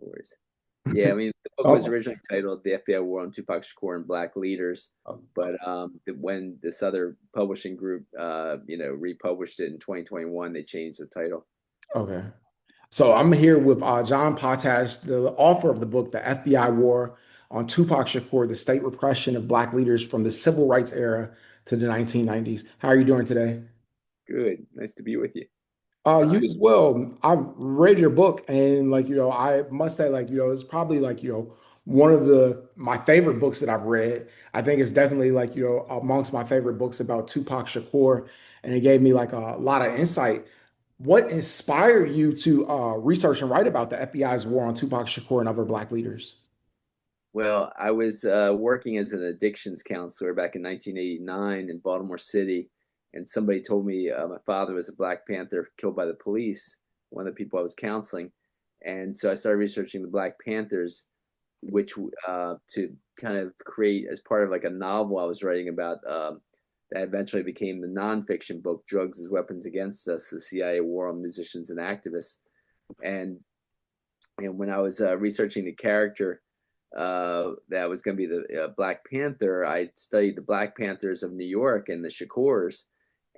No worries. Yeah, I mean, the book was Oh, originally titled "The FBI War on Tupac Shakur and Black Leaders," but when this other publishing group, republished it in 2021, they changed the title. okay. So I'm here with John Potash, the author of the book, The FBI War on Tupac Shakur, the State Repression of Black Leaders from the Civil Rights Era to the 1990s. How are you doing today? Good, nice to be with you. You as well. I've read your book, and I must say, it's probably one of the my favorite books that I've read. I think it's definitely amongst my favorite books about Tupac Shakur, and it gave me like a lot of insight. What inspired you to research and write about the FBI's war on Tupac Shakur and other Black leaders? Well, I was working as an addictions counselor back in 1989 in Baltimore City, and somebody told me my father was a Black Panther killed by the police, one of the people I was counseling. And so I started researching the Black Panthers, which to kind of create as part of like a novel I was writing about that eventually became the nonfiction book, Drugs as Weapons Against Us, the CIA War on Musicians and Activists. And, and when I was researching the character, that was going to be the Black Panther, I studied the Black Panthers of New York and the Shakurs.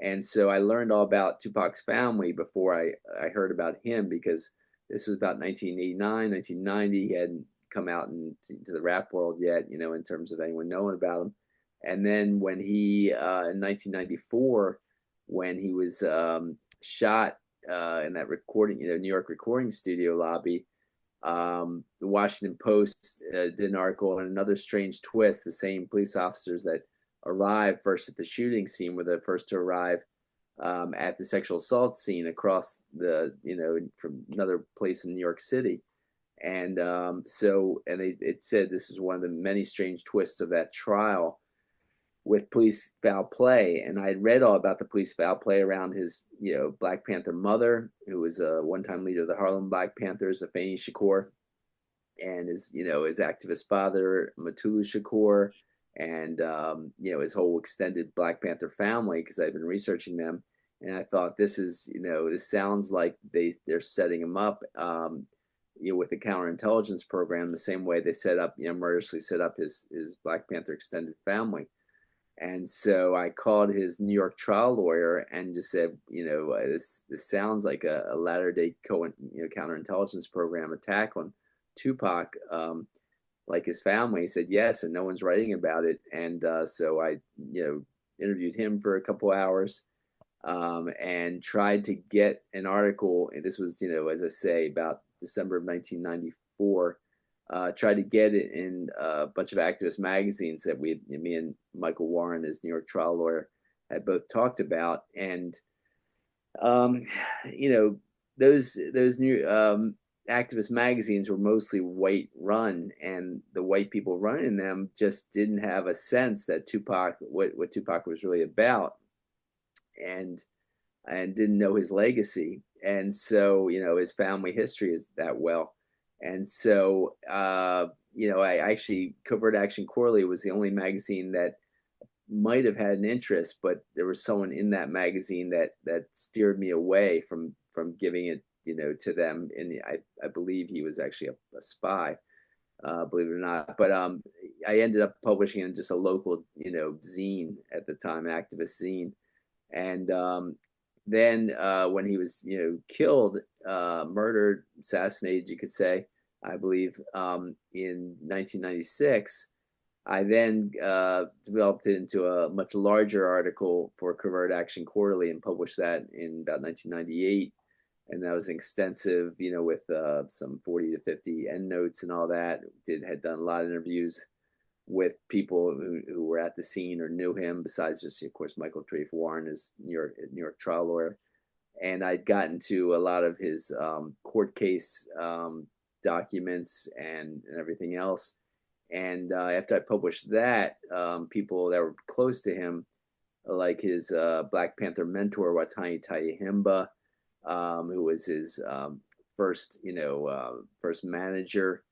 And so I learned all about Tupac's family before I heard about him because this was about 1989, 1990. He hadn't come out into the rap world yet, in terms of anyone knowing about him. And then when he, in 1994, when he was shot in that recording, New York recording studio lobby, the Washington Post did an article on another strange twist. The same police officers that arrived first at the shooting scene were the first to arrive at the sexual assault scene across from another place in New York City. And it said this is one of the many strange twists of that trial with police foul play. And I had read all about the police foul play around his, Black Panther mother, who was a one-time leader of the Harlem Black Panthers, Afeni Shakur, and his activist father, Matulu Shakur, and his whole extended Black Panther family, because I've been researching them. And I thought this sounds like they're setting him up, with the counterintelligence program, the same way they set up, murderously set up his Black Panther extended family. And so I called his New York trial lawyer and just said, this sounds like a latter day counterintelligence program attack on Tupac, like his family. He said yes, and no one's writing about it. And so I, interviewed him for a couple hours, and tried to get an article. And this was, as I say, about December of 1994. Tried to get it in a bunch of activist magazines that me and Michael Warren, his New York trial lawyer, had both talked about. And um, you know, those new activist magazines were mostly white run, and the white people running them just didn't have a sense that what Tupac was really about, and didn't know his legacy. And so, his family history is that well. And so, I actually, Covert Action Quarterly was the only magazine that might have had an interest, but there was someone in that magazine that steered me away from giving it, to them. And I believe he was actually a spy, believe it or not. But I ended up publishing in just a local, zine at the time, activist zine. And then when he was, killed, murdered, assassinated, you could say, I believe, in 1996, I then developed it into a much larger article for Covert Action Quarterly and published that in about 1998. And that was extensive, with some 40 to 50 endnotes and all that. Had done a lot of interviews with people who were at the scene or knew him, besides just, of course, Michael Trafe Warren, his New York trial lawyer. And I'd gotten to a lot of his court case documents and everything else. And after I published that, people that were close to him, like his Black Panther mentor, Watani Tayahimba, who was his first manager,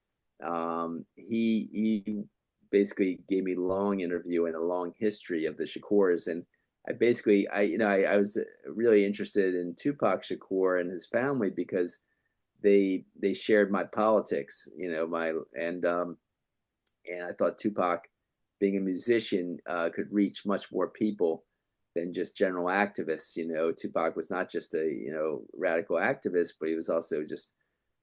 he basically gave me a long interview and a long history of the Shakurs. And I was really interested in Tupac Shakur and his family because they shared my politics, my and I thought Tupac, being a musician, could reach much more people than just general activists. Tupac was not just a radical activist, but he was also just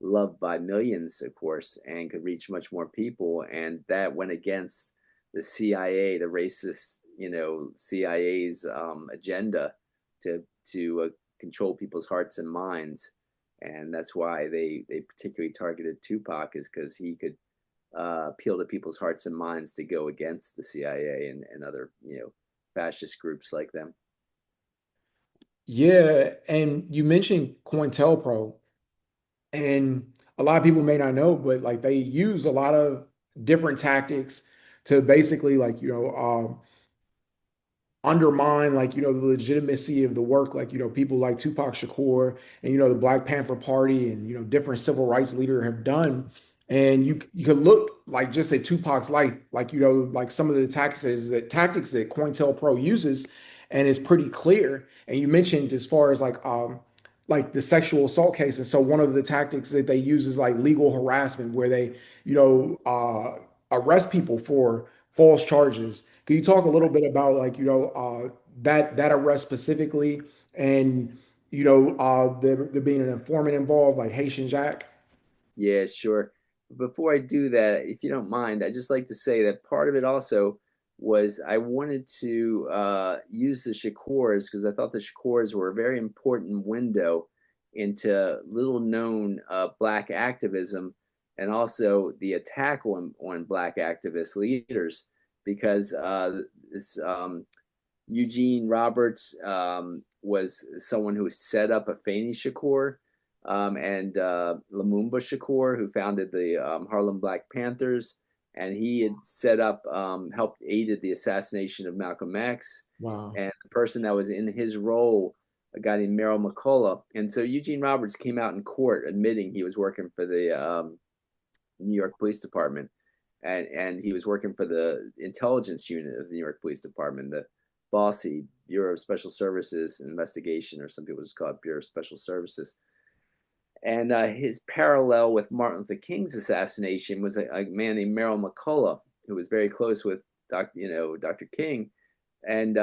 loved by millions, of course, and could reach much more people. And that went against the CIA, the racist, CIA's agenda to control people's hearts and minds. And that's why they particularly targeted Tupac, is because he could appeal to people's hearts and minds to go against the CIA and other, fascist groups like them. Yeah, and you mentioned COINTELPRO, and a lot of people may not know, but like they use a lot of different tactics to basically like undermine like the legitimacy of the work like people like Tupac Shakur and the Black Panther Party and different civil rights leaders have done. And you could look like just at Tupac's life, like like some of the tactics that COINTELPRO uses, and it's pretty clear. And you mentioned as far as like the sexual assault cases. So one of the tactics that they use is like legal harassment, where they arrest people for false charges. Can you talk a little bit about like that arrest specifically, and there being an informant involved, like Haitian Jack? Yeah, sure. Before I do that, if you don't mind, I'd just like to say that part of it also was I wanted to use the Shakurs because I thought the Shakurs were a very important window into little known Black activism, and also the attack on Black activist leaders, because this Eugene Roberts was someone who set up Afeni Shakur, and Lumumba Shakur, who founded the Harlem Black Panthers. And he had set up, helped aided the assassination of Malcolm X. Wow. And the person that was in his role, a guy named Merrill McCullough. And so Eugene Roberts came out in court admitting he was working for the New York Police Department, and he was working for the intelligence unit of the New York Police Department, the BOSSI, Bureau of Special Services and Investigation, or some people just call it Bureau of Special Services. And his parallel with Martin Luther King's assassination was a man named Merrill McCullough, who was very close with Dr. King, and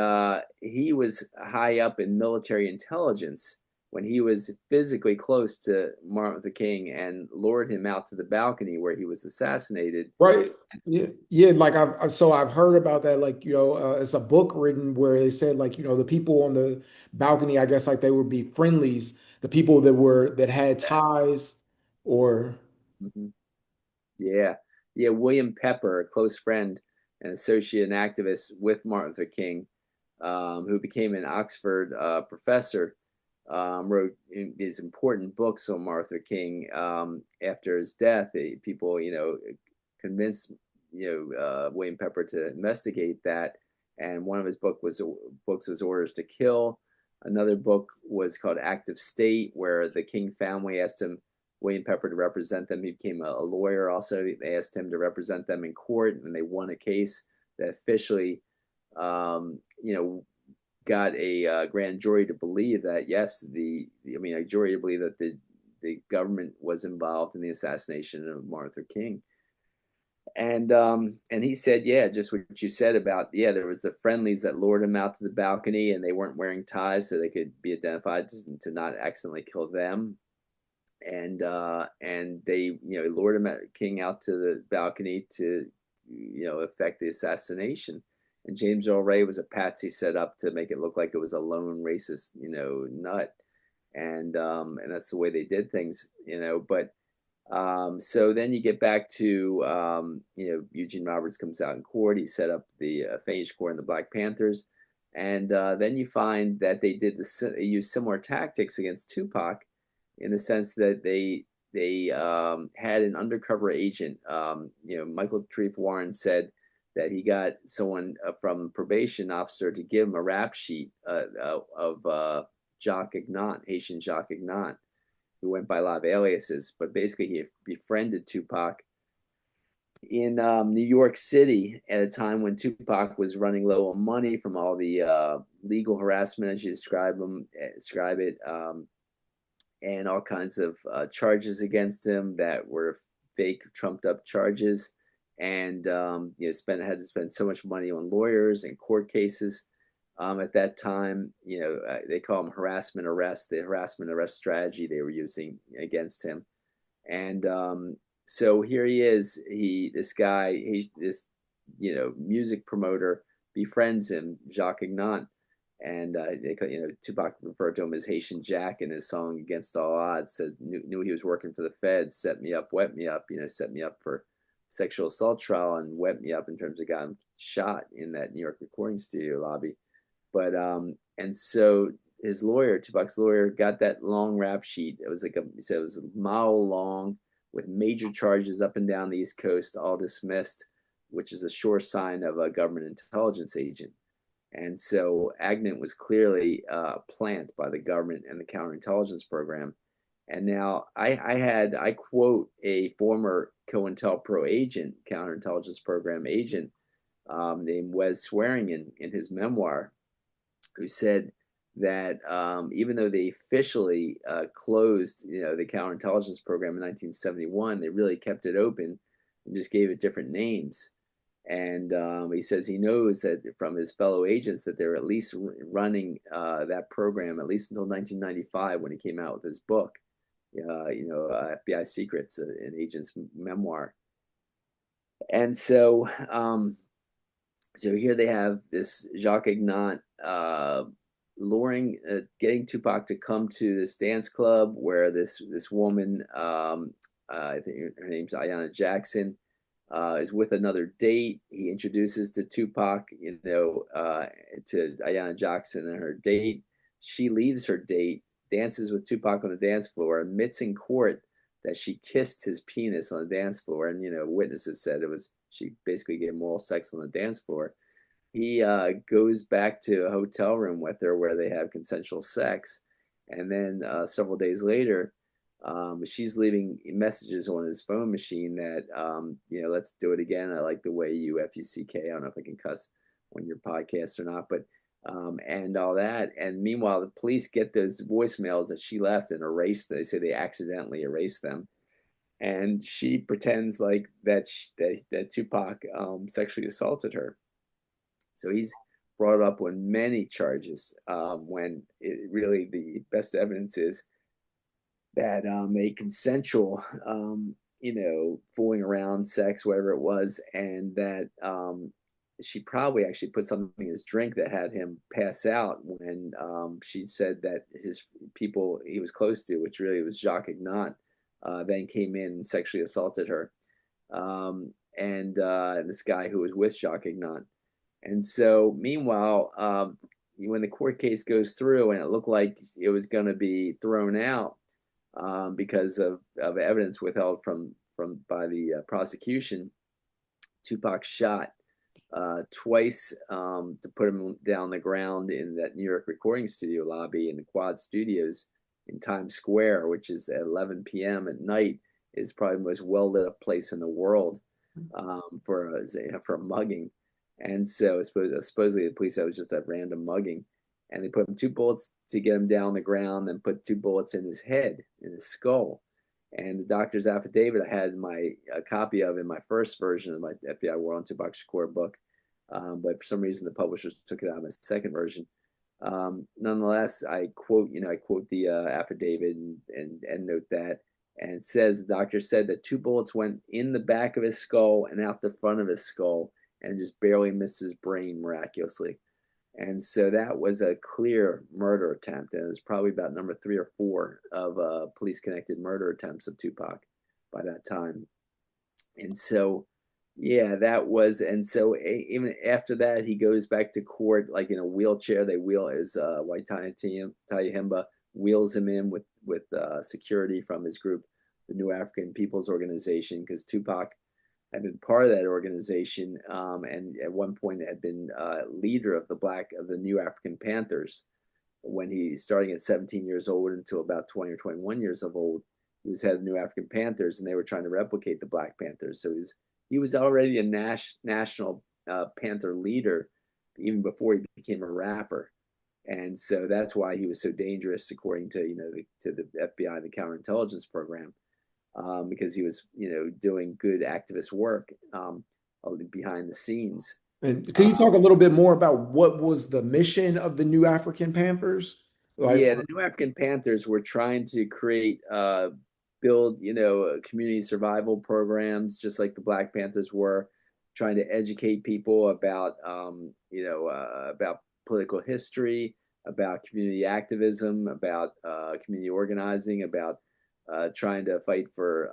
he was high up in military intelligence when he was physically close to Martin Luther King and lured him out to the balcony where he was assassinated. Right. Yeah. Yeah. Like I've heard about that. Like, it's a book written where they said like, the people on the balcony, I guess like they would be friendlies, the people that had ties or Mhm. Yeah, yeah. William Pepper, a close friend and associate and activist with Martin Luther King, who became an Oxford professor, wrote these important books on Martin Luther King. After his death, people, convinced, William Pepper to investigate that. And one of his books was Orders to Kill. Another book was called Active State, where the King family asked William Pepper to represent them. He became a lawyer. Also, they asked him to represent them in court, and they won a case that officially, got a grand jury to believe that yes, a jury to believe that the government was involved in the assassination of Martin Luther King. And he said, yeah, just what you said about, yeah, there was the friendlies that lured him out to the balcony, and they weren't wearing ties so they could be identified to not accidentally kill them. And they lured him King out to the balcony to affect the assassination. And James Earl Ray was a patsy set up to make it look like it was a lone racist nut. And that's the way they did things. But so then you get back to Eugene Roberts comes out in court. He set up the Afeni Shakur and the Black Panthers. And then you find that they used similar tactics against Tupac, in the sense that they had an undercover agent. Michael Treef Warren said that he got someone from probation officer to give him a rap sheet of Jacques Ignat, Haitian Jacques Ignat, who went by a lot of aliases. But basically, he befriended Tupac in New York City at a time when Tupac was running low on money from all the legal harassment, as you describe it. and all kinds of charges against him that were fake, trumped up charges, and spent had to spend so much money on lawyers and court cases. At that time, they call them harassment arrest, the harassment arrest strategy they were using against him. And so here he is. This guy, he's this, music promoter befriends him, Jacques Ignat, and Tupac referred to him as Haitian Jack in his song "Against All Odds." Said knew he was working for the feds, set me up, wet me up, set me up for sexual assault trial and wet me up in terms of got him shot in that New York recording studio lobby. But and so his lawyer, Tupac's lawyer, got that long rap sheet. It was he said it was a mile long with major charges up and down the East Coast, all dismissed, which is a sure sign of a government intelligence agent. And so Agnew was clearly a plant by the government and the counterintelligence program. And now I quote a former COINTELPRO agent, counterintelligence program agent, named Wes Swearingen in his memoir, who said that even though they officially closed, the counterintelligence program in 1971, they really kept it open and just gave it different names. And he says he knows that from his fellow agents that they're at least running that program at least until 1995 when he came out with his book, FBI Secrets, an agent's memoir. And so here they have this Jacques Ignat getting Tupac to come to this dance club where this woman, I think her name's Ayanna Jackson, is with another date. He introduces to Tupac, to Ayanna Jackson and her date. She leaves her date, dances with Tupac on the dance floor, admits in court that she kissed his penis on the dance floor, and witnesses said she basically gave him oral sex on the dance floor. He goes back to a hotel room with her where they have consensual sex, and then several days later, she's leaving messages on his phone machine that let's do it again. I like the way you Fuck. I don't know if I can cuss on your podcast or not, but and all that. And meanwhile, the police get those voicemails that she left and erase. They say they accidentally erased them, and she pretends like that Tupac sexually assaulted her. So he's brought up on many charges when really the best evidence is that a consensual, fooling around sex, whatever it was, and that she probably actually put something in his drink that had him pass out when she said that his people he was close to, which really was Jacques Ignat, then came in and sexually assaulted her. And this guy who was with Jacques Ignat. And so meanwhile, when the court case goes through and it looked like it was going to be thrown out because of evidence withheld by the prosecution, Tupac shot twice to put him down the ground in that New York recording studio lobby in the Quad Studios in Times Square, which is at 11 p.m. at night, is probably the most well lit up place in the world for a mugging. And so supposedly the police said it was just a random mugging, and they put him 2 bullets to get him down the ground, then put 2 bullets in his head, in his skull. And the doctor's affidavit I had a copy of in my first version of my FBI War on Tupac Shakur book, but for some reason the publishers took it out of my second version. Nonetheless, I quote the affidavit and note that, and it says the doctor said that 2 bullets went in the back of his skull and out the front of his skull and just barely missed his brain miraculously. And so that was a clear murder attempt, and it was probably about number 3 or 4 of police-connected murder attempts of Tupac by that time. And so, yeah, that was, and so even after that, he goes back to court like in a wheelchair. They wheel his White Tayahimba wheels him in with security from his group, the New African People's Organization, because Tupac had been part of that organization, and at one point had been leader of the New African Panthers. When he starting at 17 years old until about 20 or 21 years of old, he was head of the New African Panthers, and they were trying to replicate the Black Panthers. So he was already a national Panther leader even before he became a rapper. And so that's why he was so dangerous, according to to the FBI and the counterintelligence program, because he was doing good activist work behind the scenes. And can you talk a Um, little bit more about what was the mission of the New African Panthers? Like, yeah, the New African Panthers were trying to create, build, community survival programs, just like the Black Panthers were, trying to educate people about, about political history, about community activism, about community organizing, about trying to fight for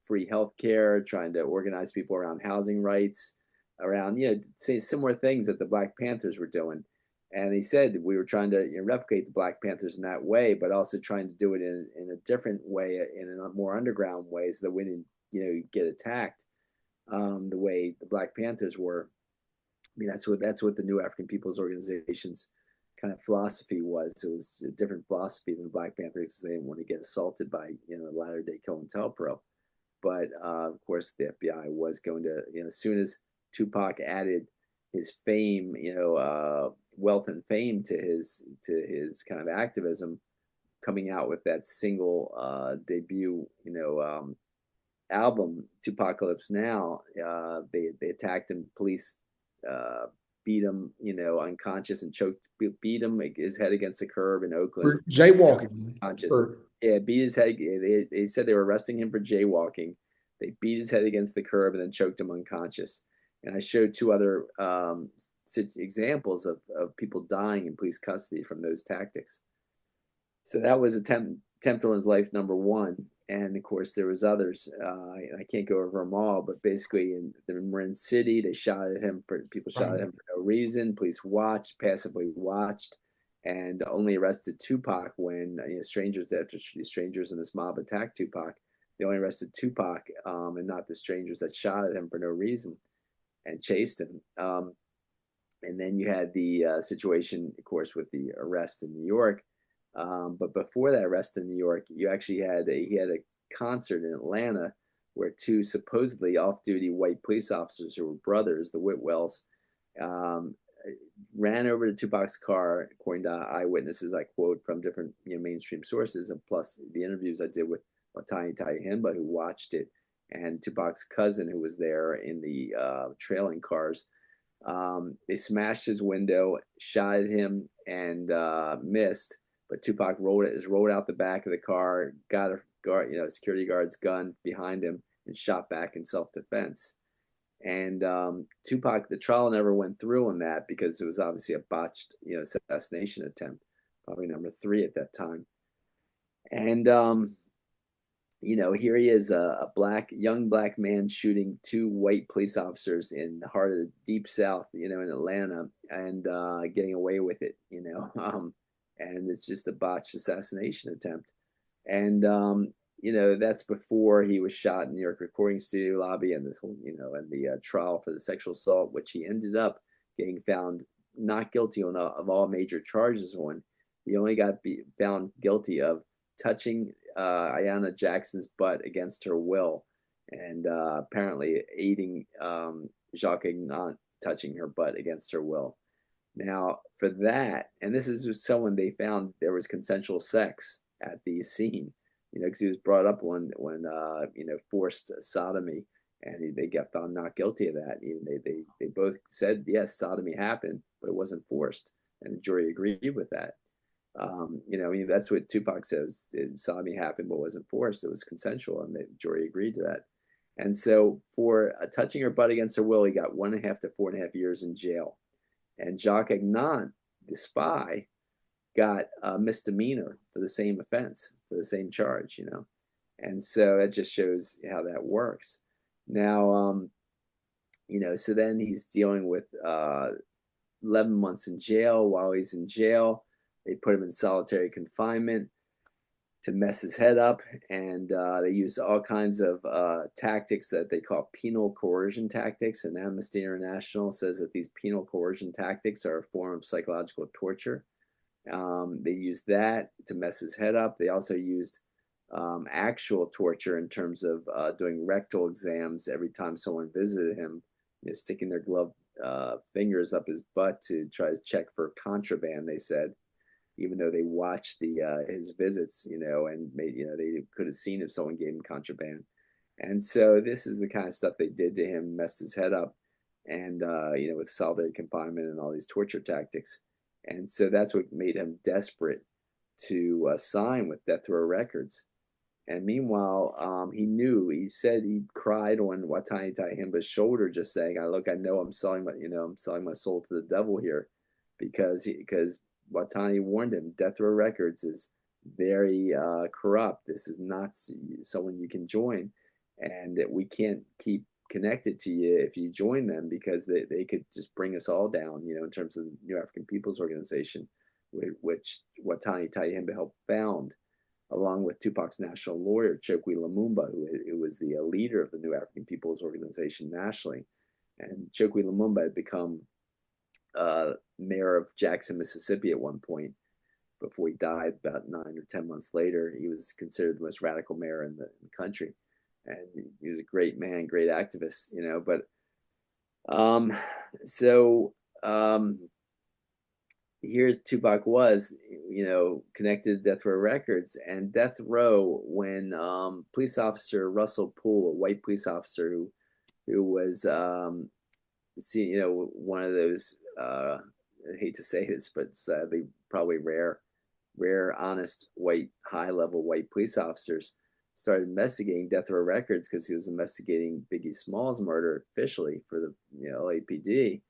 free healthcare, trying to organize people around housing rights, around, say similar things that the Black Panthers were doing. And he said we were trying to replicate the Black Panthers in that way, but also trying to do it in a different way, in a more underground way, so that we didn't, get attacked the way the Black Panthers were. I mean, that's what the New African Peoples Organization's kind of philosophy was. It was a different philosophy than the Black Panthers because they didn't want to get assaulted by latter day COINTELPRO. But of course, the FBI was going to, as soon as Tupac added his fame, wealth and fame to his kind of activism, coming out with that single debut, album, Tupacalypse Now. They attacked him. Police uh, beat him, unconscious and choked, beat him, his head against the curb in Oakland, for choked him jaywalking, unconscious. for Yeah, beat his head. They said they were arresting him for jaywalking. They beat his head against the curb and then choked him unconscious. And I showed two other examples of people dying in police custody from those tactics. So that was attempt on his life number one. And of course, there was others. I can't go over them all, but basically in the Marin City, they shot at him for people shot at right. him for no reason. Police watched, passively watched, and only arrested Tupac when strangers, after these strangers in this mob attacked Tupac. They only arrested Tupac and not the strangers that shot at him for no reason and chased him. And then you had the situation, of course, with the arrest in New York. But before that arrest in New York, you actually he had a concert in Atlanta where two supposedly off-duty white police officers who were brothers, the Whitwells, um, ran over to Tupac's car, according to eyewitnesses I quote from different mainstream sources, and plus the interviews I did with Watani Himba, who watched it, and Tupac's cousin, who was there in the trailing cars. They smashed his window, shot at him, and missed. But Tupac rolled out the back of the car, got a guard, security guard's gun behind him, and shot back in self-defense. And Tupac, the trial never went through on that because it was obviously a botched, assassination attempt, probably number three at that time. And here he is, a young black man shooting two white police officers in the heart of the deep South, in Atlanta, and getting away with it, and it's just a botched assassination attempt. And that's before he was shot in New York recording studio lobby, and this whole, and the trial for the sexual assault, which he ended up getting found not guilty of all major charges on. He only got found guilty of touching Ayanna Jackson's butt against her will, and apparently aiding Jacques Aignant touching her butt against her will. Now, for that, and this is someone they found there was consensual sex at the scene, because he was brought up when forced sodomy, and they got found not guilty of that. Even they both said yes, sodomy happened, but it wasn't forced, and the jury agreed with that. That's what Tupac says. Sodomy happened, but wasn't forced. It was consensual, and the jury agreed to that. And so, for touching her butt against her will, he got 1.5 to 4.5 years in jail. And Jacques Aignant, the spy, got a misdemeanor for the same offense, for the same charge. And so that just shows how that works. Now, so then he's dealing with 11 months in jail. While he's in jail, they put him in solitary confinement to mess his head up, and they used all kinds of tactics that they call penal coercion tactics. And Amnesty International says that these penal coercion tactics are a form of psychological torture. They used that to mess his head up. They also used actual torture in terms of doing rectal exams every time someone visited him, sticking their fingers up his butt to try to check for contraband. They said, even though they watched his visits, and made they could have seen if someone gave him contraband. And so this is the kind of stuff they did to him, messed his head up, and with solitary confinement and all these torture tactics. And so that's what made him desperate to sign with Death Row Records. And meanwhile, he said he cried on Watani Taihimba's shoulder, just saying, look, I know I'm selling my soul to the devil here, because Watani warned him, Death Row Records is very corrupt. This is not someone you can join, and that we can't keep connected to you if you join them, because they could just bring us all down, in terms of the New African People's Organization, which Watani Taihimba helped found, along with Tupac's national lawyer, Chokwe Lumumba, who was the leader of the New African People's Organization nationally. And Chokwe Lumumba had become mayor of Jackson, Mississippi at one point before he died about 9 or 10 months later. He was considered the most radical mayor in the country. And he was a great man, great activist, but so here's Tupac was, connected to Death Row Records. And Death Row, when police officer Russell Poole, a white police officer who was, one of those, I hate to say this, but sadly, probably rare, honest, white, high-level white police officers, started investigating Death Row Records because he was investigating Biggie Smalls' murder officially for the LAPD.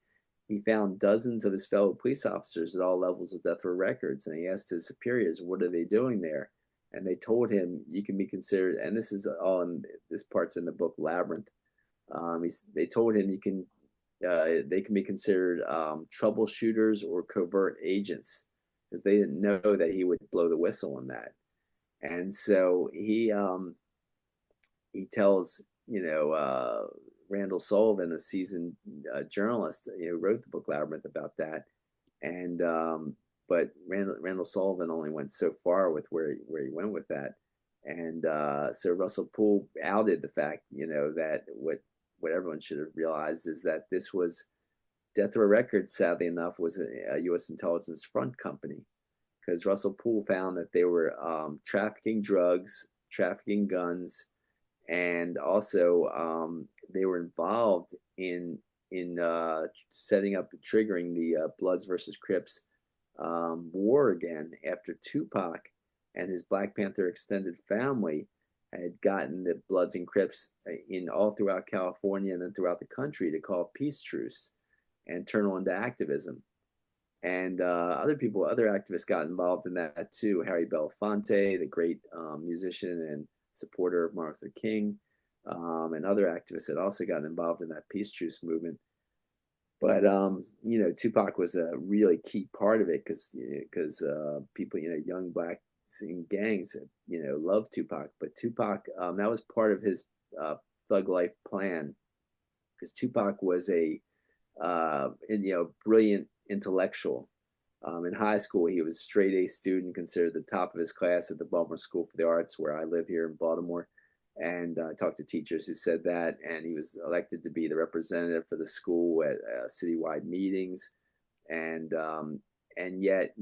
He found dozens of his fellow police officers at all levels of Death Row Records, and he asked his superiors, what are they doing there? And they told him, you can be considered, and this is all in, this part's in the book Labyrinth. They told him they can be considered troubleshooters or covert agents, because they didn't know that he would blow the whistle on that. And so he tells, Randall Sullivan, a seasoned journalist, wrote the book Labyrinth about that. And but Randall Sullivan only went so far with where he went with that. And so Russell Poole outed the fact, that what everyone should have realized is that this was Death Row Records, sadly enough, was a U.S. intelligence front company, because Russell Poole found that they were trafficking drugs, trafficking guns, and also they were involved in setting up and triggering the Bloods versus Crips war again, after Tupac and his Black Panther extended family had gotten the Bloods and Crips in all throughout California and then throughout the country to call a peace truce and turn on to activism. And other activists got involved in that too. Harry Belafonte, the great musician and supporter of Martin Luther King, and other activists had also gotten involved in that peace truce movement. But Tupac was a really key part of it, because people, young black gangs, loved Tupac. But Tupac, that was part of his thug life plan, because Tupac was a brilliant intellectual. In high school, he was a straight A student, considered the top of his class at the Baltimore School for the Arts, where I live here in Baltimore. And I talked to teachers who said that. And he was elected to be the representative for the school at citywide meetings. And yet,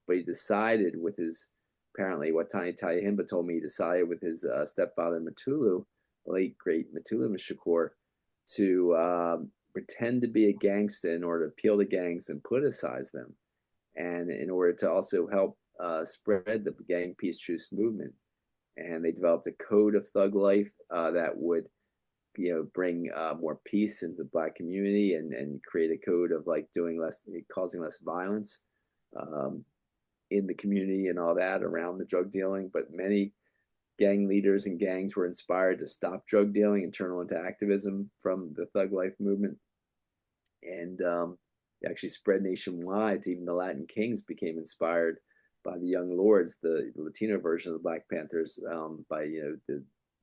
but he decided with his, apparently what Tani Taihimba told me, he decided with his stepfather Matulu, the late great Matulu Shakur, to pretend to be a gangster in order to appeal to gangs and politicize them, and in order to also help spread the gang peace truce movement. And they developed a code of thug life that would, bring more peace into the black community, and create a code of causing less violence in the community and all that around the drug dealing. But many gang leaders and gangs were inspired to stop drug dealing and turn on to activism from the thug life movement. And actually spread nationwide. Even the Latin Kings became inspired by the Young Lords, the Latino version of the Black Panthers, by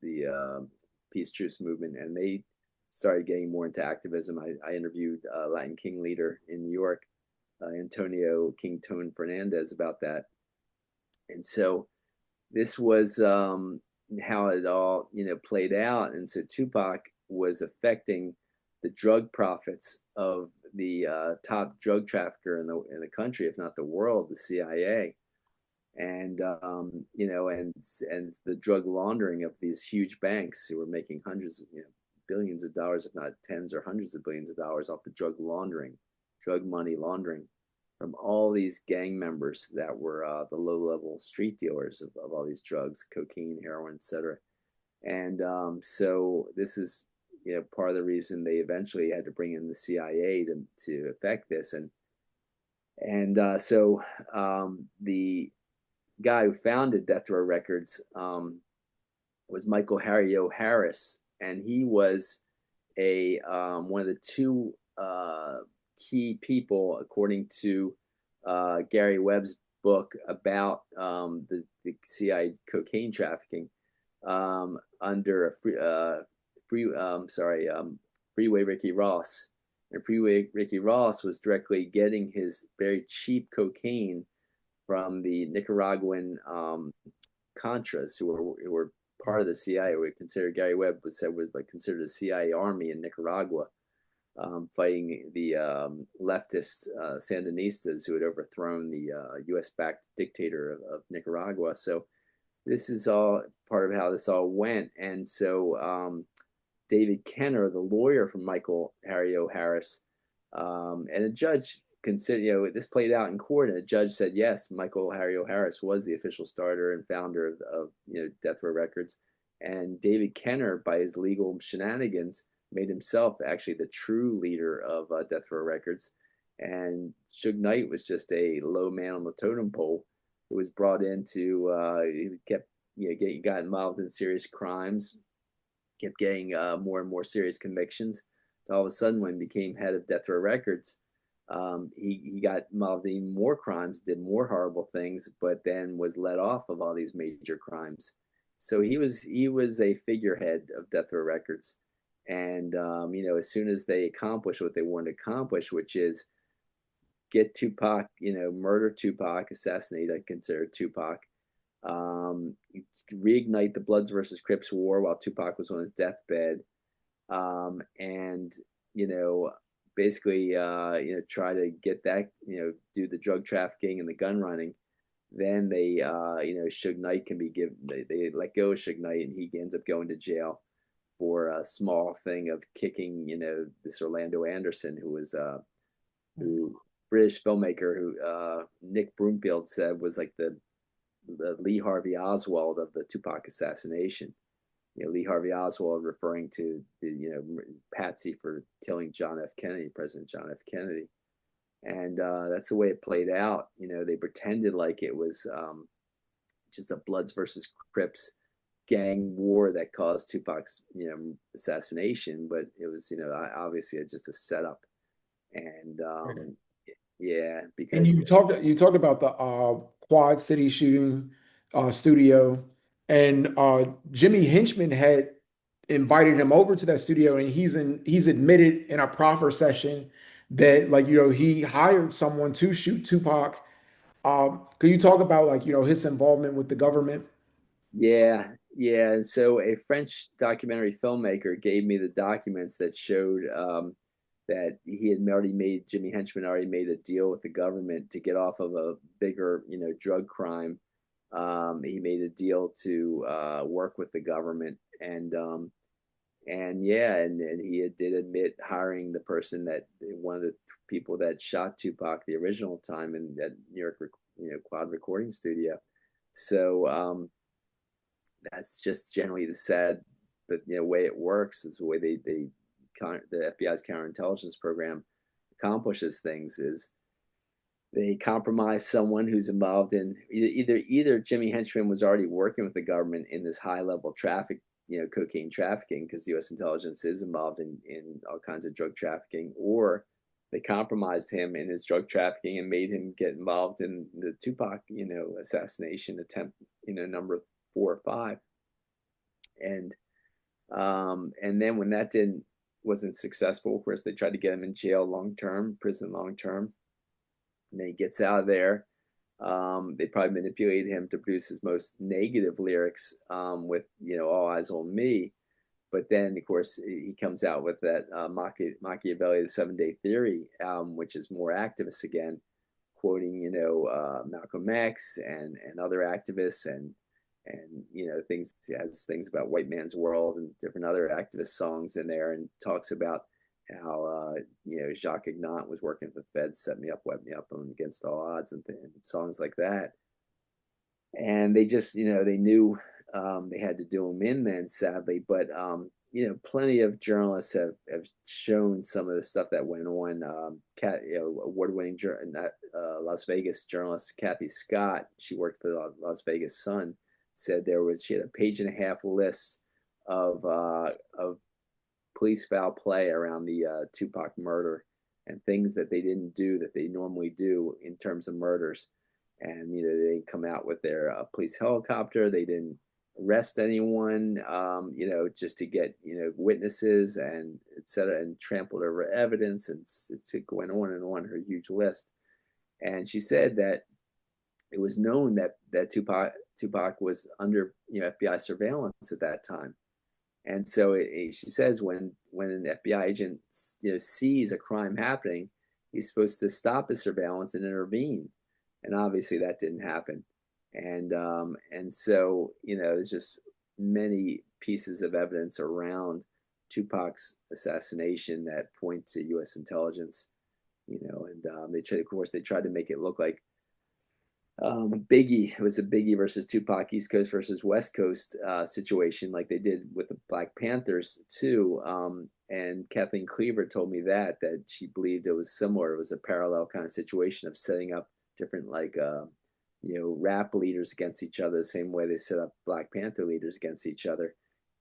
the peace truce movement, and they started getting more into activism. I interviewed a Latin King leader in New York, Antonio King Tone Fernandez, about that. And so this was how it all played out. And so Tupac was affecting the drug profits of the top drug trafficker in the country, if not the world, the CIA, and and the drug laundering of these huge banks who were making hundreds, billions of dollars, if not tens or hundreds of billions of dollars off the drug laundering, drug money laundering from all these gang members that were the low-level street dealers of all these drugs, cocaine, heroin, etc. And so this is part of the reason they eventually had to bring in the CIA to affect this. And the guy who founded Death Row Records was Michael Harry O. Harris, and he was a one of the two key people, according to Gary Webb's book about the CIA cocaine trafficking under a Freeway Ricky Ross. And Freeway Ricky Ross was directly getting his very cheap cocaine from the Nicaraguan Contras, who were part of the CIA. We consider Gary Webb was like considered a CIA army in Nicaragua, fighting the leftist Sandinistas who had overthrown the U.S.-backed dictator of Nicaragua. So this is all part of how this all went. And so David Kenner, the lawyer from Michael Harry O. Harris, and a judge considered, this played out in court, and a judge said, yes, Michael Harry O. Harris was the official starter and founder of Death Row Records. And David Kenner, by his legal shenanigans, made himself actually the true leader of Death Row Records. And Suge Knight was just a low man on the totem pole who was brought into, he kept, got involved in serious crimes, kept getting more and more serious convictions. All of a sudden, when he became head of Death Row Records, he got involved in even more crimes, did more horrible things, but then was let off of all these major crimes. So he was a figurehead of Death Row Records. And as soon as they accomplished what they wanted to accomplish, which is get Tupac, murder Tupac, assassinate, I consider Tupac, reignite the Bloods versus Crips war while Tupac was on his deathbed, and basically try to get that, do the drug trafficking and the gun running. Then they Suge Knight can be given, they let go of Suge Knight, and he ends up going to jail for a small thing of kicking this Orlando Anderson, who was who British filmmaker who Nick Broomfield said was like the Lee Harvey Oswald of the Tupac assassination. Lee Harvey Oswald referring to the Patsy for killing John F. Kennedy, President John F. Kennedy. And that's the way it played out. They pretended like it was just a Bloods versus Crips gang war that caused Tupac's assassination, but it was obviously just a setup. And yeah, And because you talked about the Quad City shooting studio, and Jimmy Hinchman had invited him over to that studio, and he's admitted in a proffer session that he hired someone to shoot Tupac. Could you talk about his involvement with the government? yeah, yeah. And so a French documentary filmmaker gave me the documents that showed that he had already made, Jimmy Henchman already made a deal with the government to get off of a bigger, drug crime. He made a deal to work with the government, and yeah, and he did admit hiring the person that one of the people that shot Tupac the original time in that New York, Quad recording studio. So that's just generally the sad, but way it works is the way the FBI's counterintelligence program accomplishes things is they compromise someone who's involved in either Jimmy Henchman was already working with the government in this high level traffic, cocaine trafficking, because U.S. intelligence is involved in all kinds of drug trafficking, or they compromised him in his drug trafficking and made him get involved in the Tupac, assassination attempt, number 4 or 5. And then when that wasn't successful, of course, they tried to get him in jail long term, prison long term. And then he gets out of there. They probably manipulated him to produce his most negative lyrics with, All Eyes on Me. But then, of course, he comes out with that Machiavelli, the 7 Day Theory, which is more activist again, quoting, Malcolm X and other activists and things, has things about white man's world and different other activist songs in there, and talks about how Jacques Ignat was working for the Feds, set me up, wet me up, and against all odds, and songs like that. And they just, they knew they had to do them in then, sadly. But plenty of journalists have shown some of the stuff that went on. Award-winning Las Vegas journalist Kathy Scott, she worked for the Las Vegas Sun, said she had a page and a half list of police foul play around the Tupac murder and things that they didn't do that they normally do in terms of murders. And they didn't come out with their police helicopter. They didn't arrest anyone, just to get witnesses and et cetera, and trampled over evidence, and it's going on and on, her huge list. And she said that it was known that Tupac was under FBI surveillance at that time. And so she says when an FBI agent sees a crime happening, he's supposed to stop his surveillance and intervene. And obviously that didn't happen. And so there's just many pieces of evidence around Tupac's assassination that point to U.S. intelligence. And they tried to make it look like Biggie, it was a Biggie versus Tupac, East Coast versus West Coast situation, like they did with the Black Panthers too. And Kathleen Cleaver told me that she believed it was similar. It was a parallel kind of situation of setting up different rap leaders against each other, the same way they set up Black Panther leaders against each other,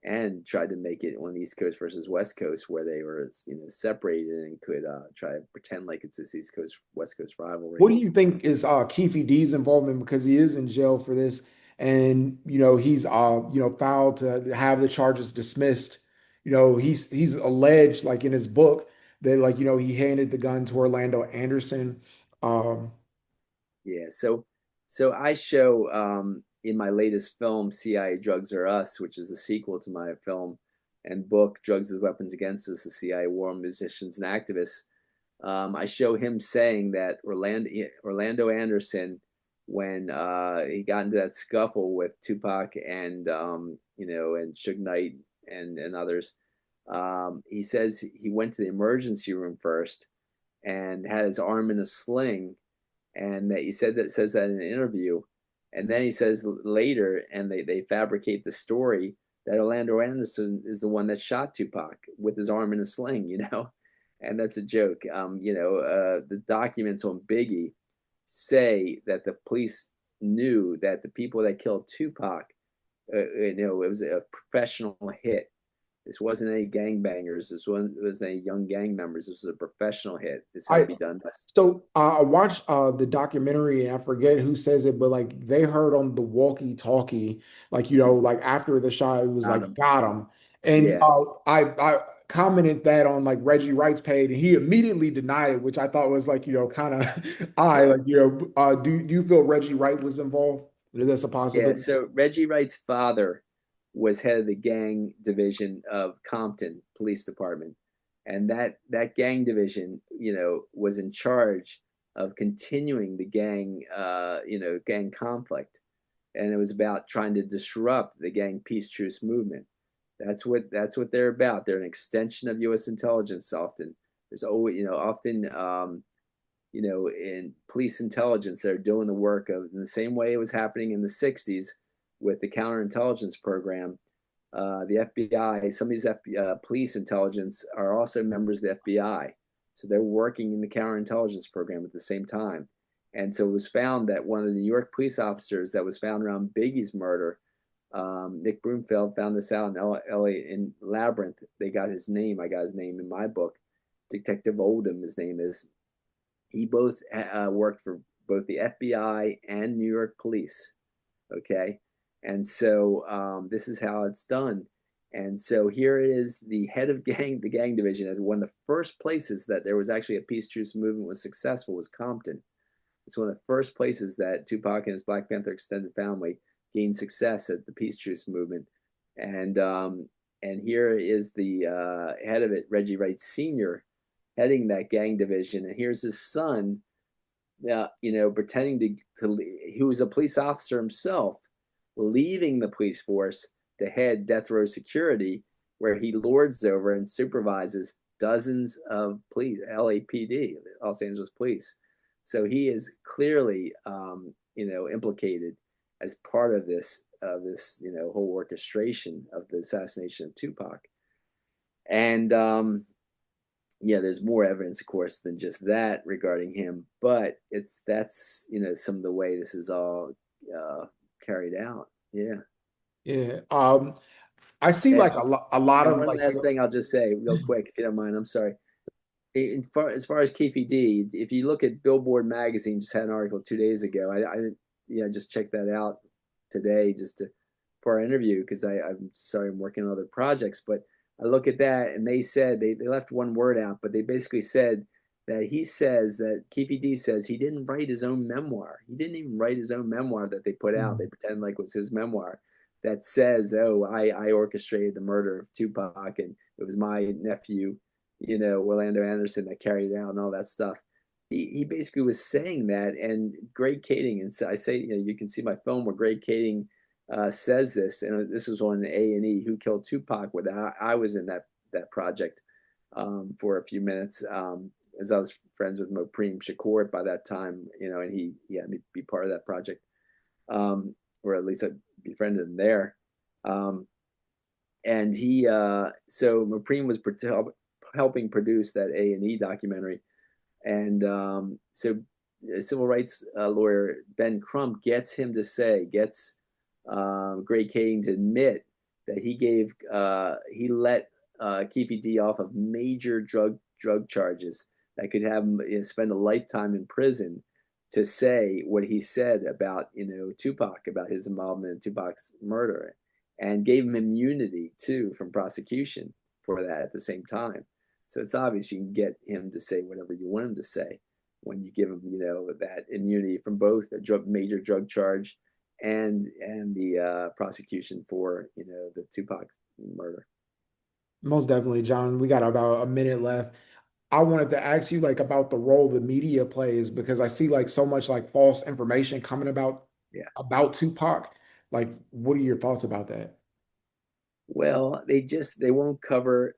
and tried to make it on the East Coast versus West Coast, where they were separated and could try to pretend like it's this East Coast West Coast rivalry. What do you think is Keefe D's involvement, because he is in jail for this, and he's filed to have the charges dismissed. He's alleged, like in his book, that he handed the gun to Orlando Anderson. Um, Yeah, so I show in my latest film, CIA Drugs Are Us, which is a sequel to my film and book, Drugs as Weapons Against Us, the CIA War on Musicians and Activists. I show him saying that Orlando Anderson, when he got into that scuffle with Tupac and and Suge Knight and others, he says he went to the emergency room first and had his arm in a sling, and that he says that in an interview, and then he says later, and they fabricate the story that Orlando Anderson is the one that shot Tupac with his arm in a sling, and that's a joke. The documents on Biggie say that the police knew that the people that killed Tupac, it was a professional hit. This wasn't any gangbangers. This wasn't any young gang members. This was a professional hit. This had to I be done by. So I watched the documentary, and I forget who says it, but like they heard on the walkie-talkie, like after the shot, it was Got like him. got him. And Yeah. I commented that on like Reggie Wright's page, and he immediately denied it, which I thought was like kind of I Yeah. like do you feel Reggie Wright was involved? Is this a Yeah. possibility? So Reggie Wright's father was head of the gang division of Compton Police Department, and that gang division, was in charge of continuing the gang conflict, and it was about trying to disrupt the gang peace truce movement. That's what they're about. They're an extension of U.S. intelligence. Often there's always, often, in police intelligence, they're doing the work of, in the same way it was happening in the '60s with the counterintelligence program. The FBI, some of these police intelligence are also members of the FBI, so they're working in the counterintelligence program at the same time. And so it was found that one of the New York police officers that was found around Biggie's murder, Nick Broomfield, found this out in LA in Labyrinth. They got his name. I got his name in my book. Detective Oldham, his name is. He both worked for both the FBI and New York police. Okay. And so this is how it's done. And so here it is, the head of the gang division, and one of the first places that there was actually a peace truce movement was successful was Compton. It's one of the first places that Tupac and his Black Panther extended family gained success at the peace truce movement. And And here is the head of it, Reggie Wright Sr., heading that gang division. And here's his son, pretending who was a police officer himself, leaving the police force to head death row security, where he lords over and supervises dozens of police, LAPD, Los Angeles Police. So he is clearly, implicated as part of this whole orchestration of the assassination of Tupac. And yeah, there's more evidence, of course, than just that regarding him, but that's some of the way this is all uh, carried out. Yeah. Yeah. I see And, like a lot and of one like, last thing I'll just say real quick, if you don't mind. I'm sorry. As far as Keefe D, if you look at Billboard magazine, just had an article 2 days ago. I just checked that out today for our interview, because I'm sorry, I'm working on other projects, but I look at that and they said they left one word out, but they basically said that Keefe D says he didn't write his own memoir. He didn't even write his own memoir that they put out. They pretend like it was his memoir that says, "Oh, I orchestrated the murder of Tupac, and it was my nephew, Orlando Anderson, that carried it out and all that stuff." He basically was saying that, and Greg Kading, and so I say, you can see my film where Greg Kading says this, and this was on A&E, Who Killed Tupac, where I was in that project for a few minutes, as I was friends with Mopreme Shakur by that time, and he had me be part of that project, or at least I befriended him there. Um, and so Mopreme was helping produce that A&E documentary, and so civil rights lawyer Ben Crump gets Greg Kading to admit that he let Keefe D off of major drug charges that could have him spend a lifetime in prison, to say what he said about Tupac, about his involvement in Tupac's murder, and gave him immunity too from prosecution for that at the same time. So it's obvious you can get him to say whatever you want him to say when you give him, that immunity from both a major drug charge and the prosecution for, the Tupac murder. most definitely, John. We got about a minute left. I wanted to ask you like about the role the media plays because I see like so much like false information coming Yeah. about Tupac. Like, what are your thoughts about that? Well, they don't cover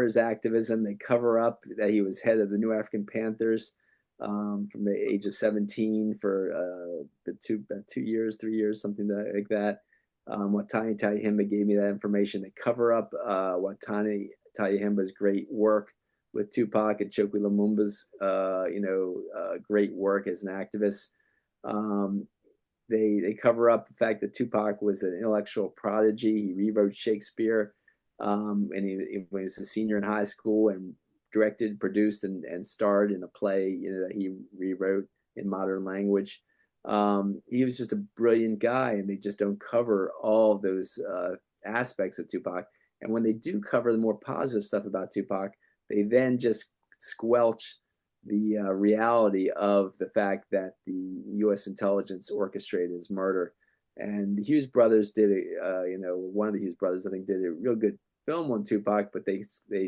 his activism. They cover up that he was head of the New African Panthers from the age of 17 for about 2 years, 3 years, something like that. Watani Tayahimba gave me that information. They cover up Watani Tayahimba's great work with Tupac, and Chokwe Lumumba's great work as an activist. Um, they cover up the fact that Tupac was an intellectual prodigy. He rewrote Shakespeare, and when he was a senior in high school, and directed, produced, and starred in a play, that he rewrote in modern language. He was just a brilliant guy, and they just don't cover all of those aspects of Tupac. And when they do cover the more positive stuff about Tupac, they then just squelch the reality of the fact that the U.S. intelligence orchestrated his murder. And the Hughes brothers one of the Hughes brothers, I think, did a real good film on Tupac, but they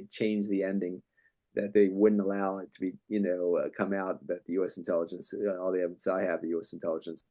changed the ending, that they wouldn't allow it to be, come out that the U.S. intelligence, all the evidence I have, the U.S. intelligence